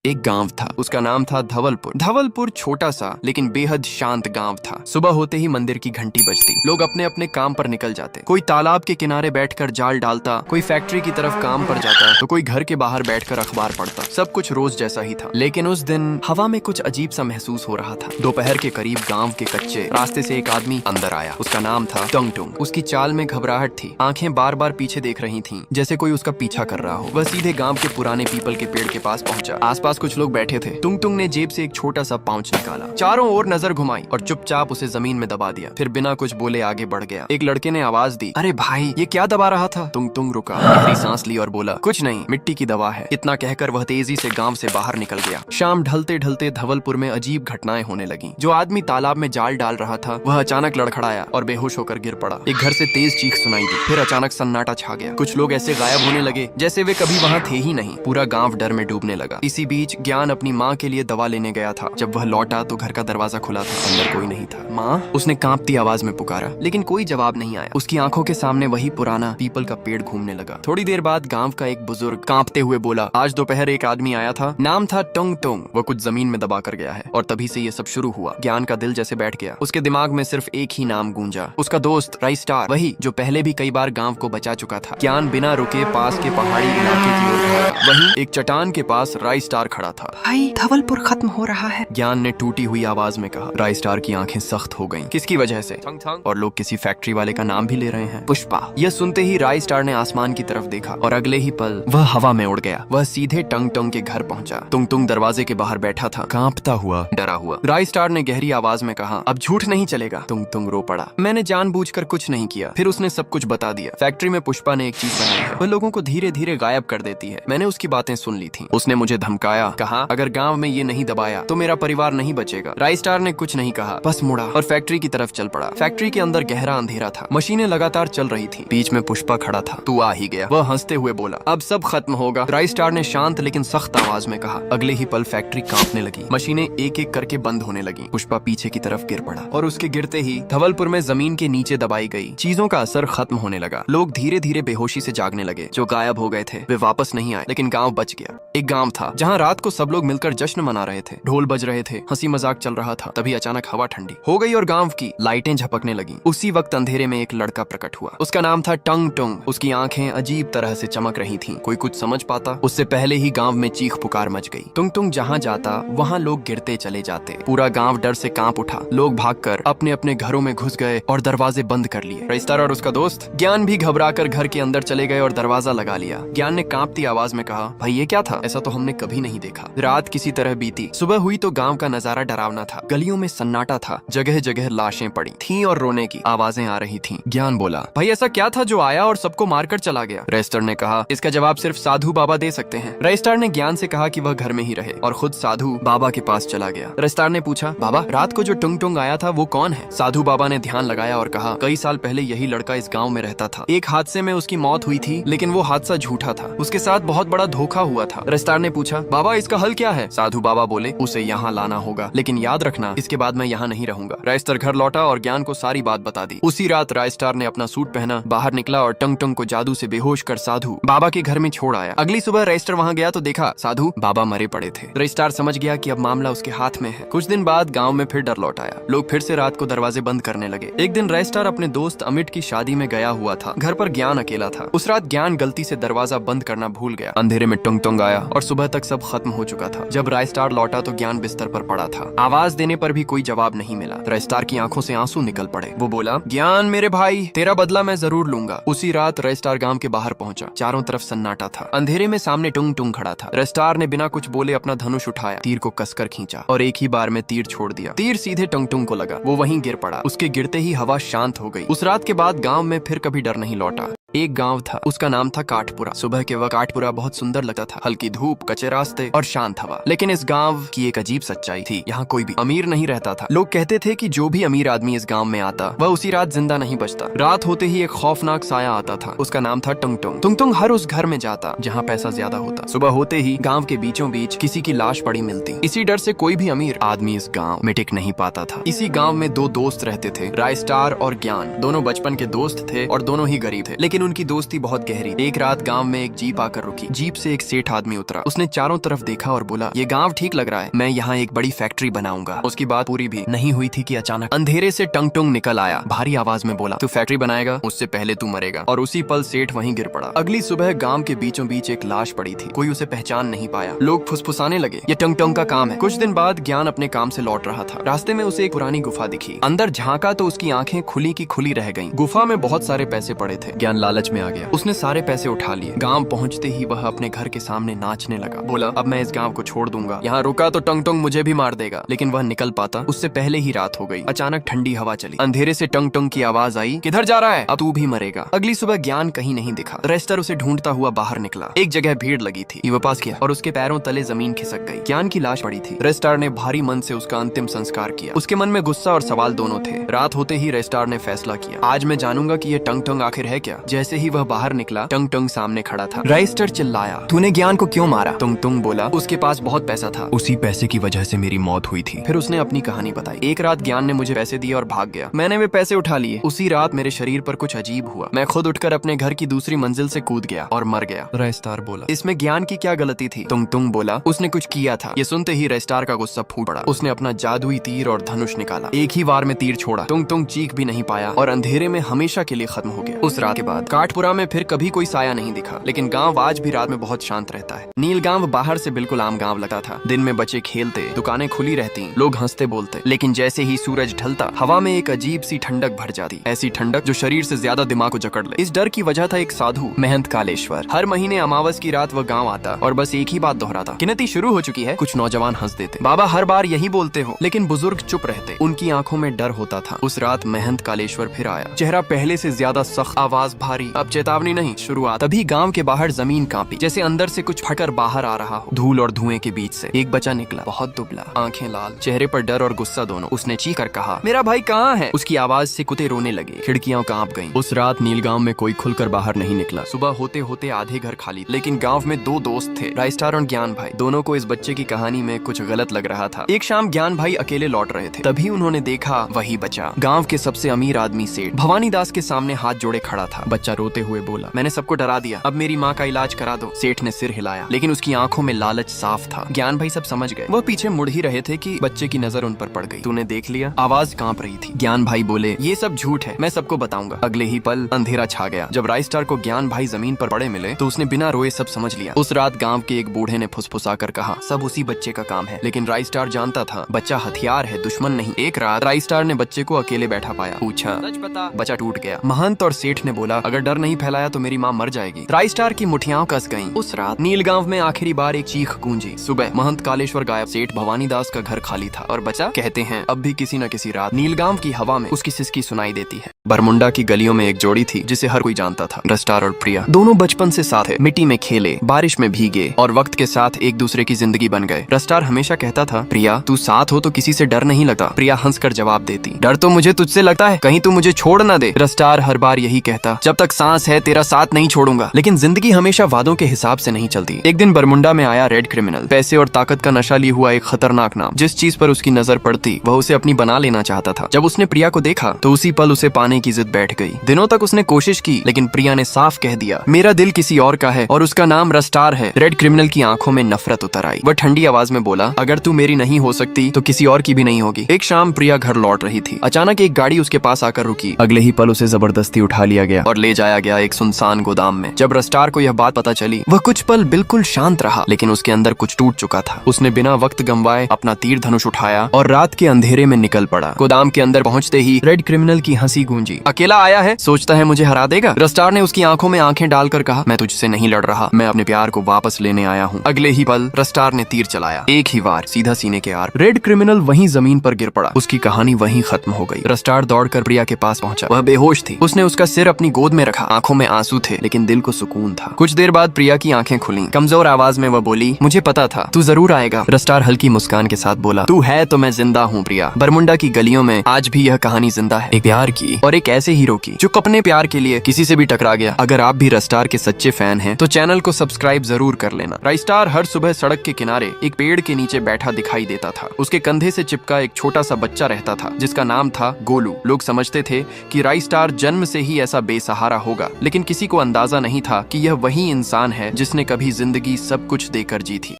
एक गांव था, उसका नाम था धवलपुर। धवलपुर छोटा सा लेकिन बेहद शांत गांव था। सुबह होते ही मंदिर की घंटी बजती, लोग अपने अपने काम पर निकल जाते। कोई तालाब के किनारे बैठकर जाल डालता, कोई फैक्ट्री की तरफ काम पर जाता, तो कोई घर के बाहर बैठकर अखबार पढ़ता। सब कुछ रोज जैसा ही था, लेकिन उस दिन हवा में कुछ अजीब सा महसूस हो रहा था। दोपहर के करीब गाँव के कच्चे रास्ते से एक आदमी अंदर आया। उसका नाम था टुंग टुंग। उसकी चाल में घबराहट थी, आंखें बार बार पीछे देख रही थीं, जैसे कोई उसका पीछा कर रहा हो। वह सीधे गांव के पुराने पीपल के पेड़ के पास पहुंचा। आसपास कुछ लोग बैठे थे। टुंग टुंग ने जेब से एक छोटा सा पाउच निकाला, चारों ओर नजर घुमाई और चुपचाप उसे जमीन में दबा दिया। फिर बिना कुछ बोले आगे बढ़ गया। एक लड़के ने आवाज दी, अरे भाई, ये क्या दबा रहा था? टुंग टुंग रुका, गहरी सांस ली और बोला, कुछ नहीं, मिट्टी की दवा है। इतना कहकर वह तेजी से गांव से बाहर निकल गया। शाम ढलते ढलते धवलपुर में अजीब घटनाएं होने लगी। जो आदमी तालाब में जाल डाल रहा था वह अचानक लड़खड़ाया और बेहोश होकर गिर पड़ा। एक घर से तेज चीख सुनाई दी। फिर अचानक सन्नाटा छा गया। कुछ लोग ऐसे गायब होने लगे जैसे वे कभी वहाँ थे ही नहीं। पूरा गांव डर में डूबने लगा। इसी बीच ज्ञान अपनी माँ के लिए दवा लेने गया था। जब वह लौटा तो घर का दरवाजा खुला था, अंदर कोई नहीं था। माँ, उसने कांपती आवाज में पुकारा, लेकिन कोई जवाब नहीं आया। उसकी आंखों के सामने वही पुराना पीपल का पेड़ घूमने लगा। थोड़ी देर बाद गांव का एक बुजुर्ग कांपते हुए बोला, आज दोपहर एक आदमी आया था, नाम था टुंग टुंग। वो कुछ जमीन में दबा कर गया है। और तभी से ये सब शुरू हुआ। ज्ञान का दिल जैसे बैठ गया। उसके दिमाग में सिर्फ एक ही नाम गूंजा, उसका दोस्त राई स्टार, वही जो पहले भी कई बार गांव को बचा चुका था। ज्ञान बिना रुके पास के पहाड़ी इलाके की ओर भागा। वहीं एक चट्टान के पास राई स्टार खड़ा था। भाई, धवलपुर खत्म हो रहा है। ज्ञान ने टूटी हुई आवाज में कहा। राई स्टार की आंखें सख्त हो गईं। किसकी वजह से? और लोग किसी फैक्ट्री वाले का नाम भी ले रहे हैं, पुष्पा। यह सुनते ही राई स्टार ने आसमान की तरफ देखा और अगले ही पल वह हवा में उड़ गया। वह सीधे टंग टंग के घर पहुंचा। टुंग टुंग दरवाजे के बाहर बैठा था, कांपता हुआ, डरा हुआ। राई स्टार ने गहरी आवाज में कहा, अब झूठ नहीं चलेगा। टुंग टुंग रो पड़ा, मैंने जानबूझकर कुछ नहीं किया। फिर उसने सब कुछ बता दिया। फैक्ट्री में पुष्पा ने एक चीज बनाई है, वह लोगों को धीरे धीरे गायब कर देती है। मैंने उसकी बातें सुन ली थी। उसने मुझे धमकाया, कहा अगर गांव में ये नहीं दबाया तो मेरा परिवार नहीं बचेगा। राई स्टार ने कुछ नहीं कहा, बस मुड़ा और फैक्ट्री की तरफ चल पड़ा। फैक्ट्री के अंदर गहरा अंधेरा था, मशीनें लगातार चल रही थी। बीच में पुष्पा खड़ा था। तू आ ही गया, वह हंसते हुए बोला, अब सब खत्म होगा। राई स्टार ने शांत लेकिन सख्त आवाज में कहा। अगले ही पल फैक्ट्री कांपने लगी, मशीनें एक एक करके बंद होने लगी। पुष्पा पीछे की तरफ गिर पड़ा और उसके गिरते ही धवलपुर में जमीन के नीचे दबाई गई चीजों का असर खत्म होने लगा। लोग धीरे धीरे बेहोशी से जागने लगे। जो गायब हो गए थे वे वापस नहीं आए, लेकिन गांव बच गया। एक गांव था जहां रात को सब लोग मिलकर जश्न मना रहे थे, ढोल बज रहे थे, हंसी मजाक चल रहा था। तभी अचानक हवा ठंडी हो गई और गांव की लाइटें झपकने लगी। उसी वक्त अंधेरे में एक लड़का प्रकट हुआ। उसका नाम था टंग टुंग। उसकी आंखें अजीब तरह से चमक रही थीं। कोई कुछ समझ पाता उससे पहले ही गांव में चीख पुकार मच गई। टुंग टुंग जहां जाता वहां लोग गिरते चले जाते। पूरा गांव डर से कांप उठा। लोग भागकर अपने अपने घरों में घुस गए और दरवाजे बंद कर लिए। रजिस्टर और उसका दोस्त ज्ञान भी घबराकर घर के अंदर चले गए और दरवाजा लगा लिया। ज्ञान ने कांपती आवाज में कहा, भाई ये क्या था? ऐसा तो हमने कभी नहीं देखा। रात किसी तरह बीती। सुबह हुई तो गांव का नजारा डरावना था। गलियों में सन्नाटा था, जगह जगह लाशें पड़ी थीं और रोने की आवाजें आ रही थीं। ज्ञान बोला, भाई ऐसा क्या था जो आया और सबको मारकर चला गया? रजिस्टर ने कहा, इसका जवाब सिर्फ साधु बाबा दे सकते हैं। रजिस्टर ने ज्ञान से कहा कि वह घर में ही रहे और खुद साधु बाबा के पास चला गया। रजिस्टर ने पूछा, बाबा रात को जो टुंग टुंग आया था वो कौन है? साधु बाबा ने ध्यान लगाया और कहा, कई साल पहले यही लड़का इस गांव में रहता था। एक हादसे में उसकी मौत हुई थी, लेकिन वो हादसा झूठा था। उसके साथ बहुत बड़ा धोखा हुआ था। रजिस्टर ने पूछा, बाबा इसका हल क्या है? साधु बाबा बोले, उसे यहाँ लाना होगा, लेकिन याद रखना इसके बाद मैं यहाँ नहीं रहूंगा। रजिस्टर घर लौटा और ज्ञान को सारी बात बता दी। उसी रात रजिस्टर ने अपना सूट पहना, बाहर निकला और टंग टंग को जादू से बेहोश कर साधु बाबा के घर में छोड़ आया। अगली सुबह रजिस्टर वहाँ गया तो देखा साधु बाबा मरे पड़े थे। रजिस्टर समझ गया कि अब मामला उसके हाथ में है। कुछ दिन बाद गांव में फिर डर लौट आया। लोग फिर से रात को दरवाजे बंद करने लगे। एक दिन रजिस्टर अपने दोस्त अमित की शादी में गया हुआ था। घर पर ज्ञान अकेला था। उस रात ज्ञान गलती से दरवाजा बंद करना भूल गया। अंधेरे में टुंग टुंग आया और सुबह तक सब खत्म हो चुका था। जब रजिस्टर लौटा तो ज्ञान बिस्तर पर पड़ा था। आवाज देने पर भी कोई जवाब नहीं मिला। रजिस्टर की आंखों से आंसू निकल पड़े। वो बोला, ज्ञान मेरे भाई, तेरा बदला मैं जरूर लूंगा। उसी रात रजिस्टर गांव के बाहर पहुंचा। चारों तरफ सन्नाटा था। अंधेरे में सामने टुंग टुंग खड़ा था। रजिस्टर ने बिना कुछ बोले अपना धनुष उठाया, तीर को कसकर खींचा और एक ही बार में तीर छोड़ दिया। तीर सीधे टुंग टुंग को लगा। वो वहीं गिर पड़ा। उसके गिरते ही हवा शांत हो गई। उस रात के बाद गांव में फिर कभी डर नहीं लौटा। एक गांव था, उसका नाम था काठपुरा। सुबह के वक्त काठपुरा बहुत सुंदर लगता था। हल्की धूप, कच्चे रास्ते और शांत हवा। लेकिन इस गांव की एक अजीब सच्चाई थी, यहाँ कोई भी अमीर नहीं रहता था। लोग कहते थे कि जो भी अमीर आदमी इस गांव में आता वह उसी रात जिंदा नहीं बचता। रात होते ही एक खौफनाक साया आता था। उसका नाम था टुंग टुंग। टुंग टुंग हर उस घर में जाता जहाँ पैसा ज्यादा होता। सुबह होते ही गाँव के बीचों बीच किसी की लाश पड़ी मिलती। इसी डर से कोई भी अमीर आदमी इस गाँव में टिक नहीं पाता था। इसी गाँव में दो दोस्त रहते थे, राय स्टार और ज्ञान। दोनों बचपन के दोस्त थे और दोनों ही गरीब थे, लेकिन उनकी दोस्ती बहुत गहरी। एक रात गांव में एक जीप आकर रुकी। जीप से एक सेठ आदमी उतरा। उसने चारों तरफ देखा और बोला, ये गांव ठीक लग रहा है, मैं यहाँ एक बड़ी फैक्ट्री बनाऊंगा। उसकी बात पूरी भी नहीं हुई थी कि अचानक अंधेरे से टंग टुंग निकल आया। भारी आवाज में बोला, तू फैक्ट्री बनाएगा, उससे पहले तू मरेगा। और उसी पल सेठ वहीं गिर पड़ा। अगली सुबह गांव के बीचों बीच एक लाश पड़ी थी। कोई उसे पहचान नहीं पाया। लोग फुसफुसाने लगे, ये टंग टंग का काम है। कुछ दिन बाद ज्ञान अपने काम से लौट रहा था। रास्ते में उसे एक पुरानी गुफा दिखी। अंदर झांका तो उसकी आंखें खुली की खुली रह गईं। गुफा में बहुत सारे पैसे पड़े थे। ज्ञान लालच में आ गया। उसने सारे पैसे उठा लिए। गांव पहुंचते ही वह अपने घर के सामने नाचने लगा। बोला, अब मैं इस गांव को छोड़ दूंगा। यहाँ रुका तो टंग टंग मुझे भी मार देगा। लेकिन वह निकल पाता उससे पहले ही रात हो गई। अचानक ठंडी हवा चली। अंधेरे से टंग टंग की आवाज आई, किधर जा रहा है, अब तू भी मरेगा। अगली सुबह ज्ञान कहीं नहीं दिखा। रेस्टर उसे ढूंढता हुआ बाहर निकला। एक जगह भीड़ लगी थी। वह पास किया और उसके पैरों तले जमीन खिसक गई। ज्ञान की लाश पड़ी थी। रेस्टार ने भारी मन से उसका अंतिम संस्कार किया। उसके मन में गुस्सा और सवाल दोनों थे। रात होते ही रेस्टार ने फैसला किया, आज मैं जानूंगा कि ये टंग टंग आखिर है क्या। जैसे ही वह बाहर निकला, टंग टंग सामने खड़ा था। रेस्टर चिल्लाया, तूने ज्ञान को क्यों मारा? टंग टंग बोला, उसके पास बहुत पैसा था, उसी पैसे की वजह से मेरी मौत हुई थी। फिर उसने अपनी कहानी बताई। एक रात ज्ञान ने मुझे पैसे दिए और भाग गया। मैंने वे पैसे उठा लिए। उसी रात मेरे शरीर पर कुछ अजीब हुआ। मैं खुद उठकर अपने घर की दूसरी मंजिल से कूद गया और मर गया। रेस्टार बोला, इसमें ज्ञान की क्या गलती थी? टंग टंग बोला, उसने कुछ किया था। ये सुनते ही रेस्टार का गुस्सा फूट पड़ा। उसने अपना जादुई तीर और धनुष निकाला। एक ही वार में तीर छोड़ा। टंग टंग चीख भी नहीं पाया और अंधेरे में हमेशा के लिए खत्म हो गया। उस रात के बाद काठपुरा में फिर कभी कोई साया नहीं दिखा। लेकिन गांव आज भी रात में बहुत शांत रहता है। नील गांव बाहर से बिल्कुल आम गांव लगता था। दिन में बच्चे खेलते, दुकानें खुली रहती, लोग हंसते बोलते। लेकिन जैसे ही सूरज ढलता, हवा में एक अजीब सी ठंडक भर जाती। ऐसी ठंडक जो शरीर से ज्यादा दिमाग को जकड़ ले। इस डर की वजह था एक साधु, महंत कालेश्वर। हर महीने अमावस की रात वह गाँव आता और बस एक ही बात दोहराता, गिनती शुरू हो चुकी है। कुछ नौजवान हंस देते, बाबा हर बार यही बोलते हो। लेकिन बुजुर्ग चुप रहते। उनकी आंखों में डर होता था। उस रात महंत कालेश्वर फिर आया। चेहरा पहले से ज्यादा सख्त, आवाज भारी। अब चेतावनी नहीं, शुरुआत। तभी गांव के बाहर जमीन कांपी, जैसे अंदर से कुछ फटकर बाहर आ रहा हो। धूल और धुएं के बीच से एक बच्चा निकला, बहुत दुबला, आंखें लाल, चेहरे पर डर और गुस्सा दोनों। उसने चीख कर कहा, मेरा भाई कहाँ है? उसकी आवाज से कुत्ते रोने लगे। खिड़कियां कांप गईं। उस रात नीलगांव में कोई खुलकर बाहर नहीं निकला। सुबह होते होते आधे घर खाली। लेकिन गांव में दो दोस्त थे, राइस्टार और ज्ञान भाई। दोनों को इस बच्चे की कहानी में कुछ गलत लग रहा था। एक शाम ज्ञान भाई अकेले लौट रहे थे। तभी उन्होंने देखा वही बच्चा, गांव के सबसे अमीर आदमी सेठ भवानी दास के सामने हाथ जोड़े खड़ा था। बच्चा रोते हुए बोला, मैंने सबको डरा दिया, अब मेरी माँ का इलाज करा दो। सेठ ने सिर हिलाया, लेकिन उसकी आंखों में लालच साफ था। ज्ञान भाई सब समझ गए। वो पीछे मुड़ ही रहे थे कि बच्चे की नजर उन पर पड़ गई। तूने देख लिया? आवाज कांप रही थी। ज्ञान भाई बोले, ये सब झूठ है, मैं सबको बताऊंगा। अगले ही पल अंधेरा छा गया। जब राइस्टार को ज्ञान भाई जमीन पर पड़े मिले तो उसने बिना रोए सब समझ लिया। उस रात गांव के एक बूढ़े ने फुसफुसा कर कहा, सब उसी बच्चे का काम है। लेकिन राइस्टार जानता था बच्चा हथियार है, दुश्मन नहीं। एक रात राइस्टार ने बच्चे को अकेले बैठा पाया। पूछा, सच बता। बच्चा टूट गया। महंत और सेठ ने बोला, अगर डर नहीं फैलाया तो मेरी माँ मर जाएगी। राइस्टार की मुठियां कस गईं। उस रात नीलगांव में आखिरी बार एक चीख गूंजी। सुबह महंत कालेश्वर गायब, सेठ भवानी दास का घर खाली था और बचा। कहते हैं अब भी किसी न किसी रात नीलगांव की हवा में उसकी सिसकी सुनाई देती है। बरमुंडा की गलियों में एक जोड़ी थी जिसे हर कोई जानता था, रस्टार और प्रिया। दोनों बचपन से साथ है, मिट्टी में खेले, बारिश में भीगे और वक्त के साथ एक दूसरे की जिंदगी बन गए। रस्टार हमेशा कहता था, प्रिया तू साथ हो तो किसी से डर नहीं लगता। प्रिया हंसकर जवाब देती, डर तो मुझे तुझसे लगता है, कहीं तू मुझे छोड़ ना दे। रस्टार हर बार यही कहता, जब तक सांस है तेरा साथ नहीं छोड़ूंगा। लेकिन जिंदगी हमेशा वादों के हिसाब से नहीं चलती। एक दिन बरमुंडा में आया रेड क्रिमिनल, पैसे और ताकत का नशा लिए हुआ एक खतरनाक नाम। जिस चीज पर उसकी नजर पड़ती वह उसे अपनी बना लेना चाहता था। जब उसने प्रिया को देखा तो उसी पल उसे पाने की जिद बैठ गई। दिनों तक उसने कोशिश की, लेकिन प्रिया ने साफ कह दिया, मेरा दिल किसी और का है और उसका नाम रस्टार है। रेड क्रिमिनल की आंखों में नफरत उतर आई। वह ठंडी आवाज में बोला, अगर तू मेरी नहीं हो सकती तो किसी और की भी नहीं होगी। एक शाम प्रिया घर लौट रही थी। अचानक एक गाड़ी उसके पास आकर रुकी। अगले ही पल उसे जबरदस्ती उठा लिया गया और ले जाया गया एक सुनसान गोदाम में। जब रस्टार को यह बात पता चली, वह कुछ पल बिल्कुल शांत रहा, लेकिन उसके अंदर कुछ टूट चुका था। उसने बिना वक्त गंवाए अपना तीर धनुष उठाया और रात के अंधेरे में निकल पड़ा। गोदाम के अंदर पहुंचते ही रेड क्रिमिनल की हंसी गूंजी। अकेला आया है, सोचता है मुझे हरा देगा। रस्टार ने उसकी आंखों में आंखें डालकर कहा, मैं तुझसे नहीं लड़ रहा, मैं अपने प्यार को वापस लेने आया हूँ। अगले ही पल रस्टार ने तीर चलाया, एक ही वार, सीधा सीने के आर। रेड क्रिमिनल वहीं जमीन पर गिर पड़ा। उसकी कहानी वहीं खत्म हो गई। रस्टार दौड़कर प्रिया के पास पहुंचा। वह बेहोश थी। उसने उसका सिर अपनी गोद में रखा। आंखों में आंसू थे, लेकिन दिल को सुकून था। कुछ देर बाद प्रिया की आंखें खुली। कमजोर आवाज में वह बोली, मुझे पता था तू जरूर आएगा। रस्टार हल्की मुस्कान के साथ बोला, तू है तो मैं जिंदा हूँ प्रिया। बरमुंडा की गलियों में आज भी यह कहानी जिंदा है, एक प्यार की और एक ऐसे हीरो की जो अपने प्यार के लिए किसी से भी टकरा गया। अगर आप भी रस्टार के सच्चे फैन हैं तो चैनल को सब्सक्राइब जरूर कर लेना। राइस्टार हर सुबह सड़क के किनारे एक पेड़ के नीचे बैठा दिखाई देता था। उसके कंधे से चिपका एक छोटा सा बच्चा रहता था जिसका नाम था गोलू। लोग समझते थे कि राइस्टार जन्म से ही ऐसा बेसहारा सहारा होगा, लेकिन किसी को अंदाजा नहीं था कि यह वही इंसान है जिसने कभी जिंदगी सब कुछ देकर जी थी।